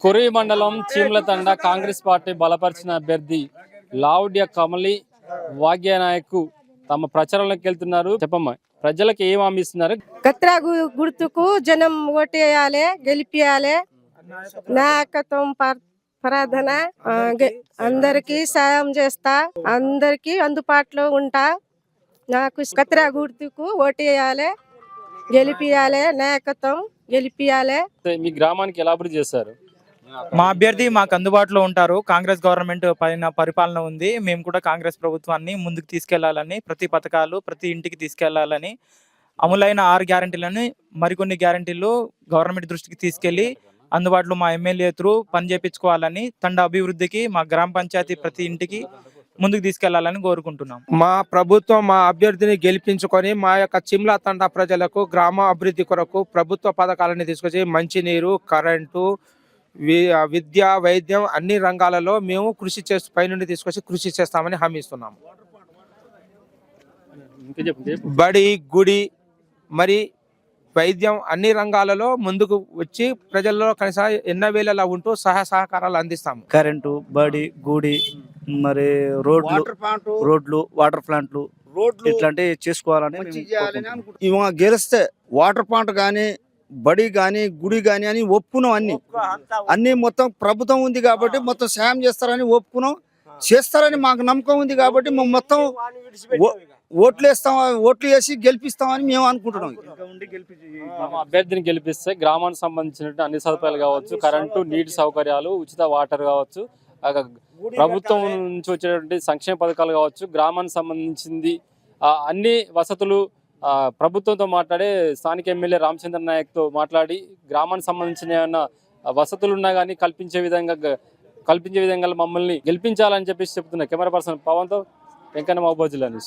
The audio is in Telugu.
కొర్రి మండలం చీమలతండ కాంగ్రెస్ పార్టీ బలపరిచిన అభ్యర్థి లావుడ్య కమలి వాగ్యనాయక్ తమ ప్రచారంలోకి వెళ్తున్నారు. చెప్పమ్మా, ప్రజలకు ఏం హామీ ఇస్తున్నారు? కత్రా గుర్తుకు జనం ఓటేయాలి, గెలిపియాలి. నాయకత్వం ప్రార్థన, అందరికి సాయం చేస్తా, అందరికి అందుబాటులో ఉంటా. నాకు కత్రా గుర్తుకు ఓటేయాలి, గెలిపియాలి, నాయకత్వం గెలిపియాలి. మీ గ్రామానికి ఎలా అభివృద్ధి చేస్తారు? మా అభ్యర్థి మాకు అందుబాటులో ఉంటారు. కాంగ్రెస్ గవర్నమెంట్ పైన పరిపాలన ఉంది. మేము కూడా కాంగ్రెస్ ప్రభుత్వాన్ని ముందుకు తీసుకెళ్లాలని, ప్రతి పథకాలు ప్రతి ఇంటికి తీసుకెళ్లాలని, అమలైన 6 గ్యారెంటీలను మరికొన్ని గ్యారెంటీలు గవర్నమెంట్ దృష్టికి తీసుకెళ్లి అందుబాటులో మా ఎమ్మెల్యే త్రూ పని చేయించుకోవాలని, తండ అభివృద్ధికి మా గ్రామ పంచాయతీ ప్రతి ఇంటికి ముందుకు తీసుకెళ్లాలని కోరుకుంటున్నాం. మా ప్రభుత్వం మా అభ్యర్థిని గెలిపించుకొని మా యొక్క చిమ్లా తండా ప్రజలకు గ్రామ అభివృద్ధి కొరకు ప్రభుత్వ పథకాలను తీసుకొచ్చి మంచినీరు, కరెంటు, విద్య, వైద్యం అన్ని రంగాలలో మేము కృషి చేస్తూ పైనుండి తీసుకొచ్చి కృషి చేస్తామని హామీ ఇస్తున్నాము. బడి, గుడి, మరి వైద్యం అన్ని రంగాలలో ముందుకు వచ్చి ప్రజల్లో కనీస ఎన్నవేళలా ఉంటూ సహకారాలు అందిస్తాము. కరెంటు, బడి, గుడి, మరి రోడ్లు, వాటర్ ప్లాంట్లు ఇట్లాంటివి చేసుకోవాలని గెలిస్తే వాటర్ ప్లాంట్ కానీ, బడి కానీ, గుడి కానీ అని ఒప్పుకున్నాం. అన్ని మొత్తం ప్రభుత్వం ఉంది కాబట్టి మొత్తం సాయం చేస్తారని ఒప్పుకున్నాం. చేస్తారని మాకు నమ్మకం ఉంది కాబట్టి మేము మొత్తం ఓట్లు వేసి గెలిపిస్తామని మేము అనుకుంటున్నాం. అభ్యర్థిని గెలిపిస్తే గ్రామానికి సంబంధించిన అన్ని సదుపాయాలు కావచ్చు, కరెంటు, నీటి సౌకర్యాలు, ఉచిత వాటర్ కావచ్చు, ప్రభుత్వం నుంచి వచ్చేటువంటి సంక్షేమ పథకాలు కావచ్చు, గ్రామానికి సంబంధించింది అన్ని వసతులు ప్రభుత్వంతో మాట్లాడే స్థానిక ఎమ్మెల్యే రామచంద్ర నాయక్తో మాట్లాడి గ్రామానికి సంబంధించిన ఏమైనా వసతులు ఉన్నా కానీ కల్పించే విధంగా మమ్మల్ని గెలిపించాలని చెప్పేసి చెప్తున్నా. కెమెరా పర్సన్ పవన్తో వెంకన్న మహబూబ్ జిల్లా న్యూస్.